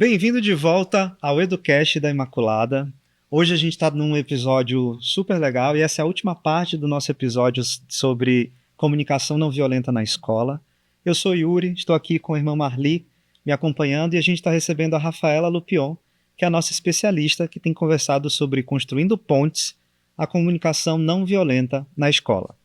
Bem-vindo de volta ao EduCast da Imaculada. Hoje a gente está num episódio super legal e essa é a última parte do nosso episódio sobre comunicação não violenta na escola. Eu sou Yuri, estou aqui com a irmã Marli me acompanhando e a gente está recebendo a Rafaela Lupion, que é a nossa especialista que tem conversado sobre construindo pontes, a comunicação não violenta na escola.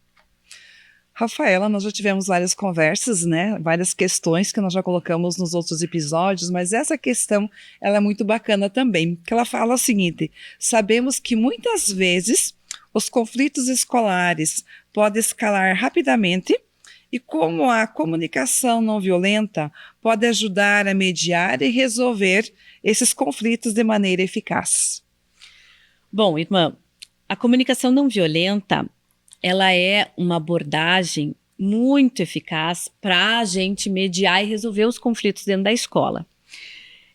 Rafaela, nós já tivemos várias conversas, né? Várias questões que nós já colocamos nos outros episódios, mas essa questão ela é muito bacana também, porque ela fala o seguinte: sabemos que muitas vezes os conflitos escolares podem escalar rapidamente e como a comunicação não violenta pode ajudar a mediar e resolver esses conflitos de maneira eficaz. Bom, irmã, a comunicação não violenta ela é uma abordagem muito eficaz para a gente mediar e resolver os conflitos dentro da escola.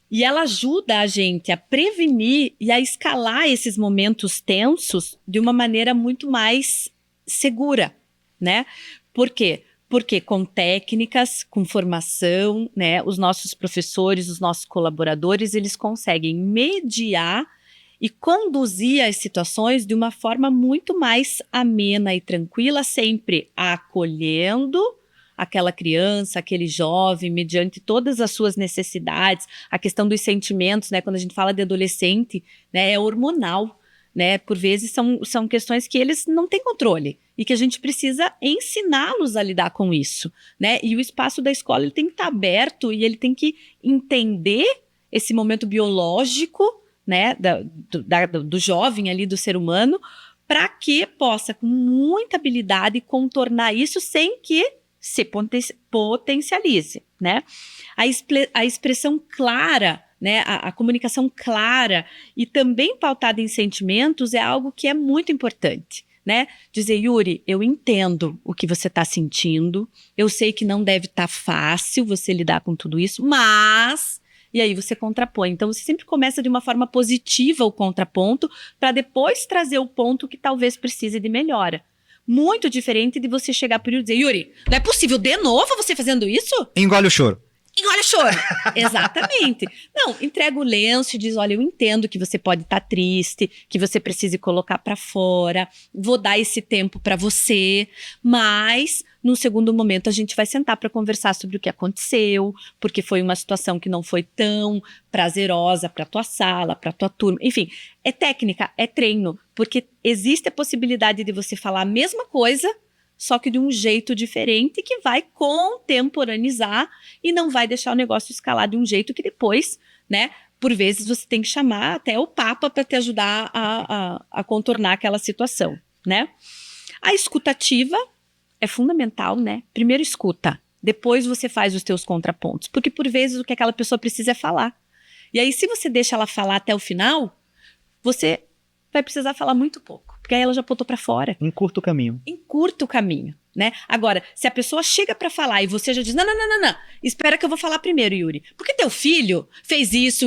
E ela ajuda a gente a prevenir e a escalar esses momentos tensos de uma maneira muito mais segura, né? Por quê? Porque com técnicas, com formação, né, os nossos professores, os nossos colaboradores, eles conseguem mediar e conduzir as situações de uma forma muito mais amena e tranquila, sempre acolhendo aquela criança, aquele jovem, mediante todas as suas necessidades. A questão dos sentimentos, né, quando a gente fala de adolescente, né, é hormonal, né, por vezes são questões que eles não têm controle e que a gente precisa ensiná-los a lidar com isso, né, e o espaço da escola ele tem que estar aberto e ele tem que entender esse momento biológico, né, do jovem ali, do ser humano, para que possa, com muita habilidade, contornar isso sem que se potencialize, né? A expressão clara, né, a comunicação clara e também pautada em sentimentos é algo que é muito importante, né? Dizer, Yuri, eu entendo o que você está sentindo, eu sei que não deve estar fácil você lidar com tudo isso, mas... E aí você contrapõe. Então, você sempre começa de uma forma positiva o contraponto para depois trazer o ponto que talvez precise de melhora. Muito diferente de você chegar por e dizer, Yuri, não é possível de novo você fazendo isso? Engole o choro. Engole o choro. Exatamente. Não, entrega o lenço e diz, olha, eu entendo que você pode estar triste, que você precise colocar para fora, vou dar esse tempo para você, mas no segundo momento a gente vai sentar para conversar sobre o que aconteceu, porque foi uma situação que não foi tão prazerosa para tua sala, para tua turma, enfim, é técnica, é treino, porque existe a possibilidade de você falar a mesma coisa, só que de um jeito diferente que vai contemporaneizar e não vai deixar o negócio escalar de um jeito que depois, né, por vezes você tem que chamar até o Papa para te ajudar a contornar aquela situação, né? A escutativa é fundamental, né? Primeiro escuta, depois você faz os teus contrapontos, porque por vezes o que aquela pessoa precisa é falar. E aí se você deixa ela falar até o final, você vai precisar falar muito pouco, porque aí ela já botou para fora. Encurta o caminho. Encurta o caminho, né? Agora, se a pessoa chega para falar e você já diz, não, espera que eu vou falar primeiro, Yuri, porque teu filho fez isso.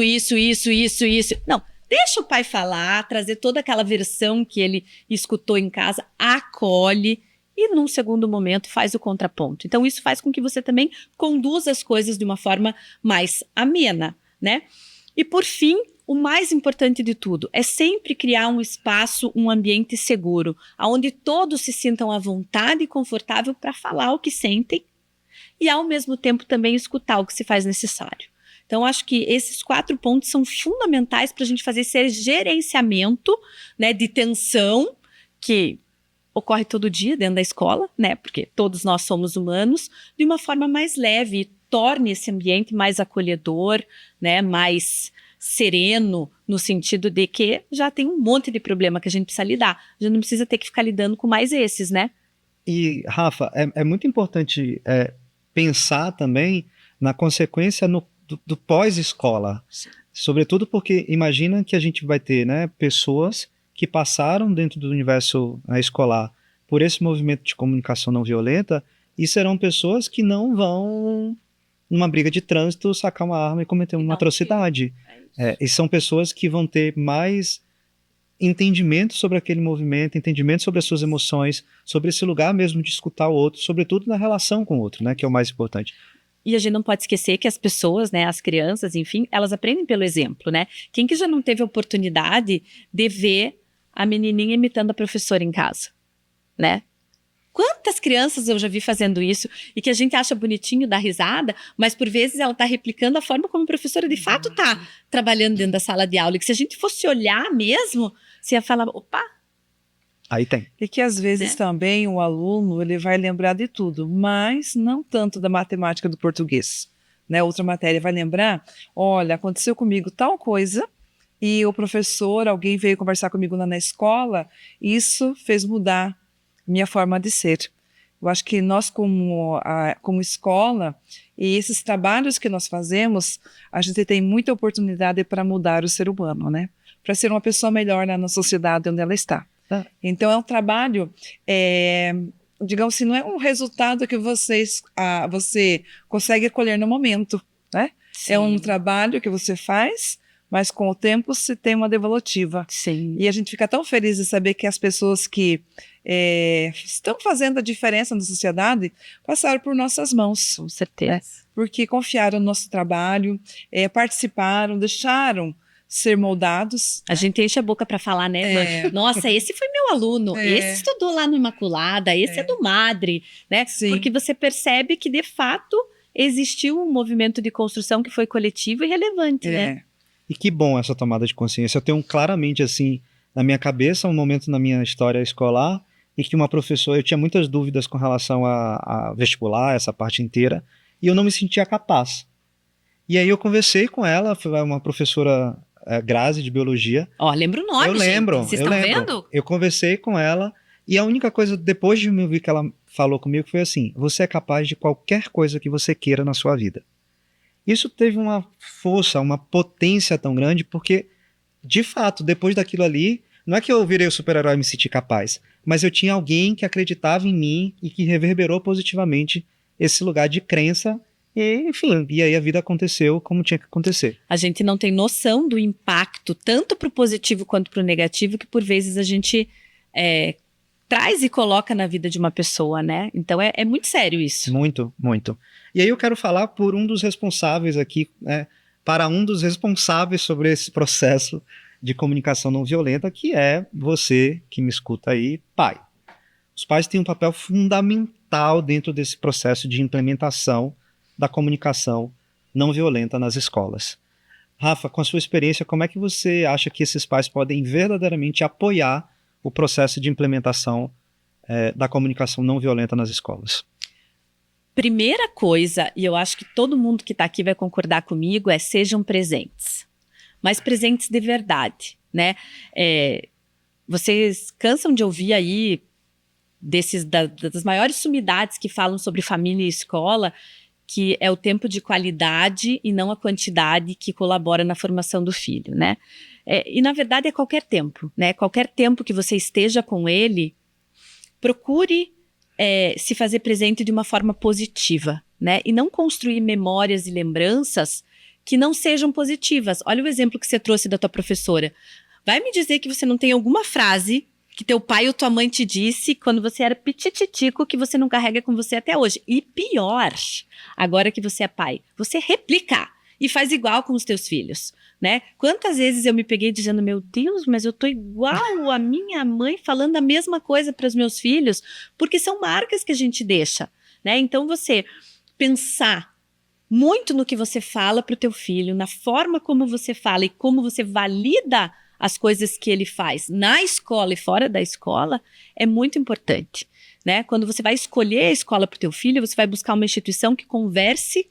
Não, deixa o pai falar, trazer toda aquela versão que ele escutou em casa, acolhe e num segundo momento faz o contraponto. Então isso faz com que você também conduza as coisas de uma forma mais amena, né? E por fim, o mais importante de tudo é sempre criar um espaço, um ambiente seguro, onde todos se sintam à vontade e confortável para falar o que sentem e, ao mesmo tempo, também escutar o que se faz necessário. Então, acho que esses 4 pontos são fundamentais para a gente fazer esse gerenciamento, né, de tensão que ocorre todo dia dentro da escola, né, porque todos nós somos humanos, de uma forma mais leve e torne esse ambiente mais acolhedor, né, mais sereno, no sentido de que já tem um monte de problema que a gente precisa lidar. A gente não precisa ter que ficar lidando com mais esses, né? E, Rafa, é muito importante pensar também na consequência do pós-escola. Sobretudo porque imagina que a gente vai ter, né, pessoas que passaram dentro do universo escolar por esse movimento de comunicação não violenta e serão pessoas que não vão, numa briga de trânsito, sacar uma arma e cometer uma atrocidade. E são pessoas que vão ter mais entendimento sobre aquele movimento, entendimento sobre as suas emoções, sobre esse lugar mesmo de escutar o outro, sobretudo na relação com o outro, né, que é o mais importante. E a gente não pode esquecer que as pessoas, né, as crianças, enfim, elas aprendem pelo exemplo, né? Quem que já não teve a oportunidade de ver a menininha imitando a professora em casa, né? Quantas crianças eu já vi fazendo isso e que a gente acha bonitinho, dá risada, mas por vezes ela está replicando a forma como a professora de fato está trabalhando dentro da sala de aula. E que se a gente fosse olhar mesmo, você ia falar, opa. Aí tem. E que às vezes também o aluno ele vai lembrar de tudo, mas não tanto da matemática do português. Né? Outra matéria vai lembrar, olha, aconteceu comigo tal coisa e o professor, alguém veio conversar comigo lá na escola, isso fez mudar minha forma de ser. Eu acho que nós como escola e esses trabalhos que nós fazemos, a gente tem muita oportunidade para mudar o ser humano, né? Para ser uma pessoa melhor na sociedade onde ela está. Então é um trabalho, digamos assim, não é um resultado que você consegue colher no momento, né? Sim. É um trabalho que você faz, mas com o tempo se tem uma devolutiva. Sim. E a gente fica tão feliz de saber que as pessoas que estão fazendo a diferença na sociedade passaram por nossas mãos. Com certeza. Né? Porque confiaram no nosso trabalho, participaram, deixaram ser moldados. A gente enche a boca para falar, né? Nossa, esse foi meu aluno, esse estudou lá no Imaculada, esse é do Madre, né? Sim. Porque você percebe que, de fato, existiu um movimento de construção que foi coletivo e relevante, né? E que bom essa tomada de consciência. Eu tenho claramente, assim, na minha cabeça, um momento na minha história escolar em que uma professora, eu tinha muitas dúvidas com relação a vestibular, essa parte inteira, e eu não me sentia capaz. E aí eu conversei com ela, foi uma professora Grazi, de biologia. Ó, lembra o nome, eu lembro, gente. Vocês eu estão lembro. vendo? Eu conversei com ela, e a única coisa, depois de me ouvir que ela falou comigo, foi assim, você é capaz de qualquer coisa que você queira na sua vida. Isso teve uma força, uma potência tão grande, porque, de fato, depois daquilo ali, não é que eu virei o super-herói e me senti capaz, mas eu tinha alguém que acreditava em mim e que reverberou positivamente esse lugar de crença, e, enfim, e aí a vida aconteceu como tinha que acontecer. A gente não tem noção do impacto, tanto para o positivo quanto para o negativo, que por vezes a gente traz e coloca na vida de uma pessoa, né? Então é muito sério isso. Muito, muito. E aí eu quero falar por um dos responsáveis aqui, para um dos responsáveis sobre esse processo de comunicação não violenta, que é você que me escuta aí, pai. Os pais têm um papel fundamental dentro desse processo de implementação da comunicação não violenta nas escolas. Rafa, com a sua experiência, como é que você acha que esses pais podem verdadeiramente apoiar o processo de implementação da comunicação não violenta nas escolas? Primeira coisa, e eu acho que todo mundo que está aqui vai concordar comigo, sejam presentes. Mas presentes de verdade, né? Vocês cansam de ouvir aí das maiores sumidades que falam sobre família e escola, que é o tempo de qualidade e não a quantidade que colabora na formação do filho, né? E na verdade é qualquer tempo, né? Qualquer tempo que você esteja com ele, procure se fazer presente de uma forma positiva, né? E não construir memórias e lembranças que não sejam positivas. Olha o exemplo que você trouxe da tua professora. Vai me dizer que você não tem alguma frase que teu pai ou tua mãe te disse quando você era pitititico que você não carrega com você até hoje. E pior, agora que você é pai, você replica e faz igual com os teus filhos, né? Quantas vezes eu me peguei dizendo, meu Deus, mas eu tô igual a minha mãe falando a mesma coisa para os meus filhos, porque são marcas que a gente deixa, né? Então você pensar muito no que você fala para o teu filho, na forma como você fala e como você valida as coisas que ele faz na escola e fora da escola, é muito importante, né? Quando você vai escolher a escola para o teu filho, você vai buscar uma instituição que converse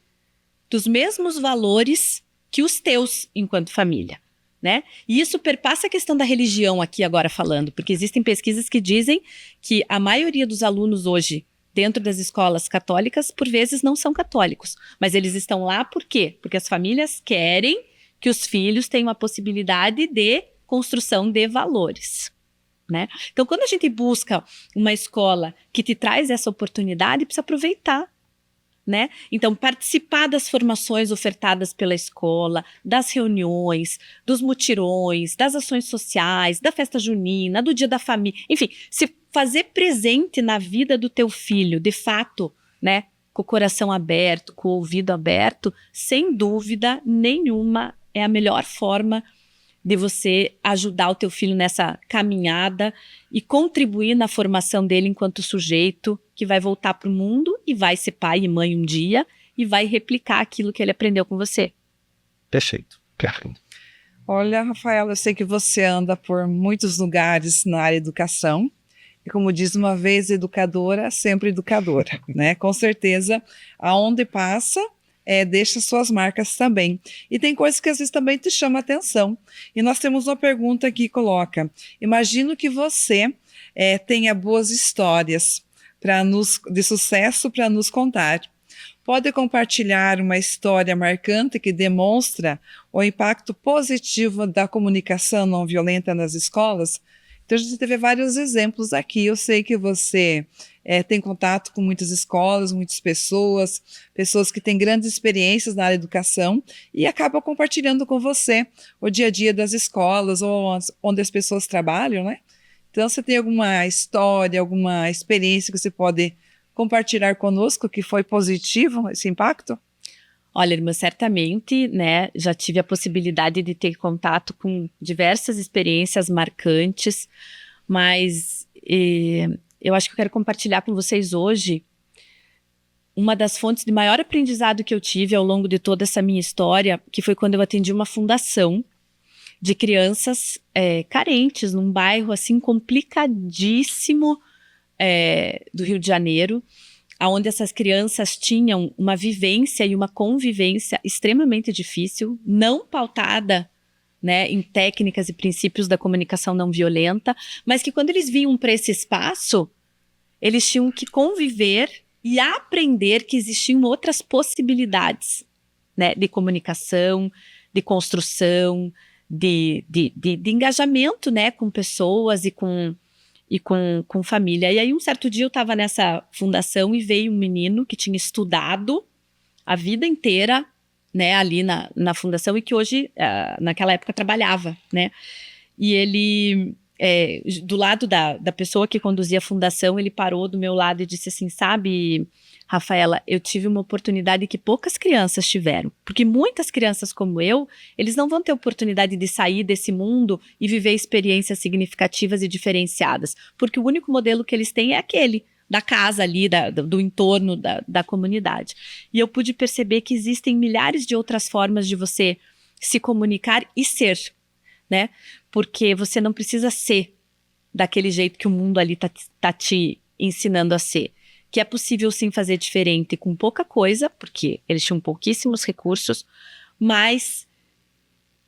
dos mesmos valores que os teus enquanto família, né? E isso perpassa a questão da religião aqui agora falando, porque existem pesquisas que dizem que a maioria dos alunos hoje dentro das escolas católicas, por vezes não são católicos, mas eles estão lá por quê? Porque as famílias querem que os filhos tenham a possibilidade de construção de valores, né? Então, quando a gente busca uma escola que te traz essa oportunidade, precisa aproveitar, né? Então, participar das formações ofertadas pela escola, das reuniões, dos mutirões, das ações sociais, da festa junina, do dia da família, enfim, se fazer presente na vida do teu filho, de fato, né? com o coração aberto, com o ouvido aberto, sem dúvida nenhuma é a melhor forma de você ajudar o teu filho nessa caminhada e contribuir na formação dele enquanto sujeito que vai voltar para o mundo e vai ser pai e mãe um dia e vai replicar aquilo que ele aprendeu com você. Perfeito. Olha, Rafaela, eu sei que você anda por muitos lugares na área de educação. E como diz uma vez educadora, sempre educadora, né? Com certeza, aonde passa, deixa suas marcas também. E tem coisas que às vezes também te chamam a atenção. E nós temos uma pergunta aqui que coloca: imagino que você tenha boas histórias de sucesso para nos contar. Pode compartilhar uma história marcante que demonstra o impacto positivo da comunicação não violenta nas escolas? Então, a gente teve vários exemplos aqui. Eu sei que você tem contato com muitas escolas, muitas pessoas que têm grandes experiências na área de educação e acabam compartilhando com você o dia a dia das escolas ou onde as pessoas trabalham, né? Então, você tem alguma história, alguma experiência que você pode compartilhar conosco que foi positivo esse impacto? Olha, irmã, certamente, né, já tive a possibilidade de ter contato com diversas experiências marcantes, mas eu acho que eu quero compartilhar com vocês hoje uma das fontes de maior aprendizado que eu tive ao longo de toda essa minha história, que foi quando eu atendi uma fundação de crianças carentes, num bairro assim complicadíssimo do Rio de Janeiro, onde essas crianças tinham uma vivência e uma convivência extremamente difícil, não pautada, né, em técnicas e princípios da comunicação não violenta, mas que quando eles vinham para esse espaço, eles tinham que conviver e aprender que existiam outras possibilidades, né, de comunicação, de construção, de engajamento, né, com pessoas e com família. E aí um certo dia eu estava nessa fundação e veio um menino que tinha estudado a vida inteira, né, ali na fundação e que hoje, naquela época, trabalhava, né, e ele, do lado da pessoa que conduzia a fundação, ele parou do meu lado e disse assim: sabe, Rafaela, eu tive uma oportunidade que poucas crianças tiveram, porque muitas crianças como eu, eles não vão ter oportunidade de sair desse mundo e viver experiências significativas e diferenciadas, porque o único modelo que eles têm é aquele da casa ali, do entorno da comunidade. E eu pude perceber que existem milhares de outras formas de você se comunicar e ser, né? Porque você não precisa ser daquele jeito que o mundo ali tá te ensinando a ser. Que é possível sim fazer diferente com pouca coisa, porque eles tinham pouquíssimos recursos, mas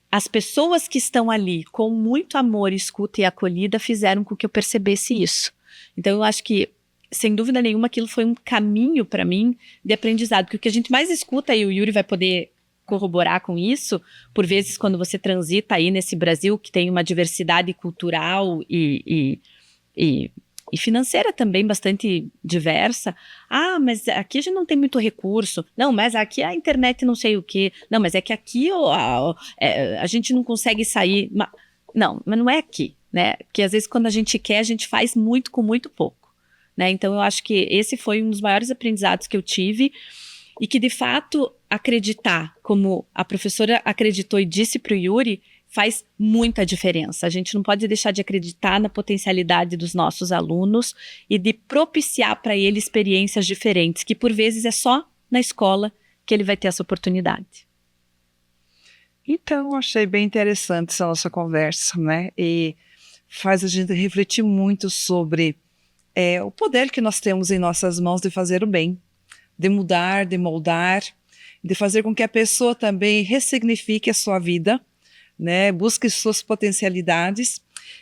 as pessoas que estão ali com muito amor, escuta e acolhida fizeram com que eu percebesse isso. Então eu acho que, sem dúvida nenhuma, aquilo foi um caminho para mim de aprendizado, porque o que a gente mais escuta, e o Yuri vai poder corroborar com isso, por vezes quando você transita aí nesse Brasil que tem uma diversidade cultural e financeira também bastante diversa. Ah, mas aqui a gente não tem muito recurso. Não, mas aqui a internet não sei o quê. Não, mas é que aqui a gente não consegue sair. Não, mas não é aqui, né? Porque às vezes quando a gente quer, a gente faz muito com muito pouco, né? Então eu acho que esse foi um dos maiores aprendizados que eu tive e que de fato acreditar, como a professora acreditou e disse para o Yuri, faz muita diferença. A gente não pode deixar de acreditar na potencialidade dos nossos alunos e de propiciar para ele experiências diferentes, que por vezes é só na escola que ele vai ter essa oportunidade. Então, eu achei bem interessante essa nossa conversa, né? E faz a gente refletir muito sobre o poder que nós temos em nossas mãos de fazer o bem, de mudar, de moldar, de fazer com que a pessoa também ressignifique a sua vida, né, busque suas potencialidades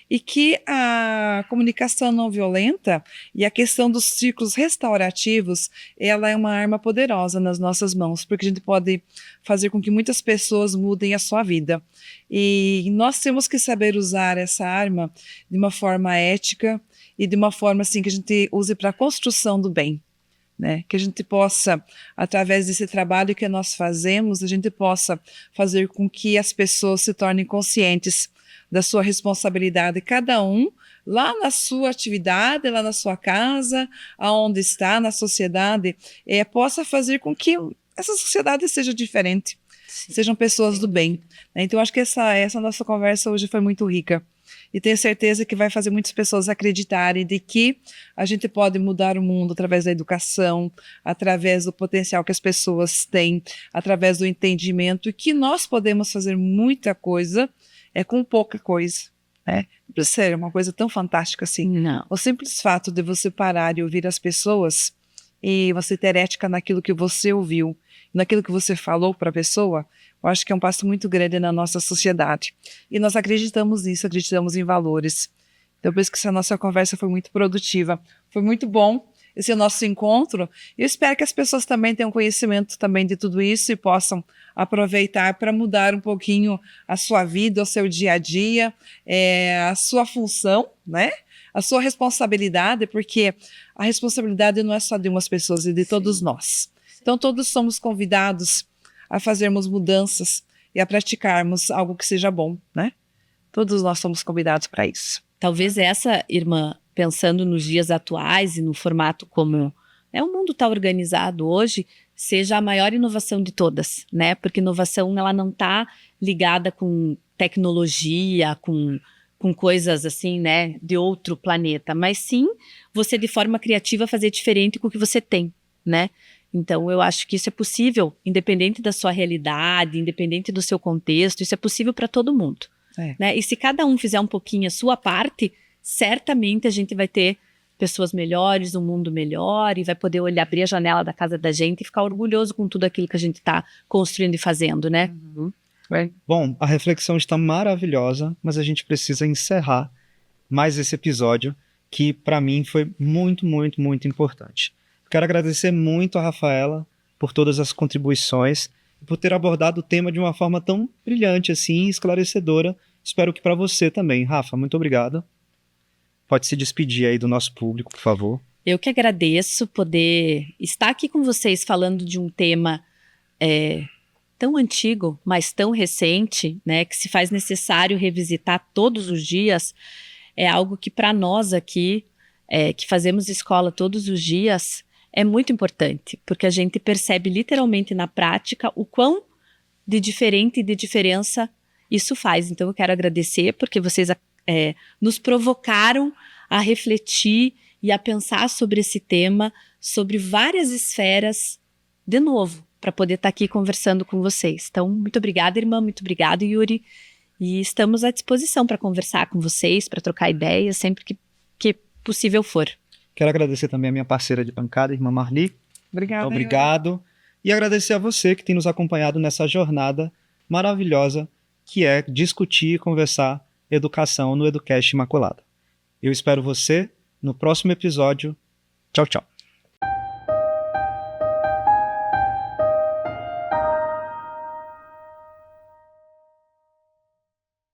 e que a comunicação não violenta e a questão dos círculos restaurativos, ela é uma arma poderosa nas nossas mãos, porque a gente pode fazer com que muitas pessoas mudem a sua vida. E nós temos que saber usar essa arma de uma forma ética e de uma forma assim que a gente use para a construção do bem. Né? Que a gente possa, através desse trabalho que nós fazemos, a gente possa fazer com que as pessoas se tornem conscientes da sua responsabilidade, cada um lá na sua atividade, lá na sua casa, aonde está, na sociedade, possa fazer com que essa sociedade seja diferente, sejam pessoas do bem. Então, acho que essa nossa conversa hoje foi muito rica. E tenho certeza que vai fazer muitas pessoas acreditarem de que a gente pode mudar o mundo através da educação, através do potencial que as pessoas têm, através do entendimento, e que nós podemos fazer muita coisa com pouca coisa. Sério, uma coisa tão fantástica assim. Não. O simples fato de você parar e ouvir as pessoas e você ter ética naquilo que você ouviu, naquilo que você falou para a pessoa, eu acho que é um passo muito grande na nossa sociedade. E nós acreditamos nisso, acreditamos em valores. Então, eu penso que essa nossa conversa foi muito produtiva. Foi muito bom esse nosso encontro. Eu espero que as pessoas também tenham conhecimento também de tudo isso e possam aproveitar para mudar um pouquinho a sua vida, o seu dia a dia, a sua função, né? A sua responsabilidade, porque a responsabilidade não é só de umas pessoas, é de todos nós. Então, todos somos convidados a fazermos mudanças e a praticarmos algo que seja bom, né? Todos nós somos convidados para isso. Talvez essa, irmã, pensando nos dias atuais e no formato como o mundo está organizado hoje, seja a maior inovação de todas, né? Porque inovação, ela não está ligada com tecnologia, com coisas assim, né, de outro planeta, mas sim você de forma criativa fazer diferente com o que você tem, né? Então, eu acho que isso é possível, independente da sua realidade, independente do seu contexto, isso é possível para todo mundo. Né? E se cada um fizer um pouquinho a sua parte, certamente a gente vai ter pessoas melhores, um mundo melhor, e vai poder abrir a janela da casa da gente e ficar orgulhoso com tudo aquilo que a gente está construindo e fazendo, né? Uhum. Bom, a reflexão está maravilhosa, mas a gente precisa encerrar mais esse episódio, que para mim foi muito, muito, muito importante. Quero agradecer muito a Rafaela por todas as contribuições e por ter abordado o tema de uma forma tão brilhante assim, esclarecedora. Espero que para você também. Rafa, muito obrigado. Pode se despedir aí do nosso público, por favor. Eu que agradeço poder estar aqui com vocês falando de um tema tão antigo, mas tão recente, né, que se faz necessário revisitar todos os dias. É algo que para nós aqui, que fazemos escola todos os dias, é muito importante, porque a gente percebe literalmente na prática o quão de diferente e de diferença isso faz. Então eu quero agradecer porque vocês nos provocaram a refletir e a pensar sobre esse tema, sobre várias esferas, de novo, para poder estar aqui conversando com vocês. Então, muito obrigada, irmã, muito obrigado, Yuri, e estamos à disposição para conversar com vocês, para trocar ideias, sempre que possível for. Quero agradecer também a minha parceira de bancada, irmã Marli. Obrigada. Obrigado. E agradecer a você que tem nos acompanhado nessa jornada maravilhosa que é discutir e conversar educação no Educast Imaculada. Eu espero você no próximo episódio. Tchau, tchau.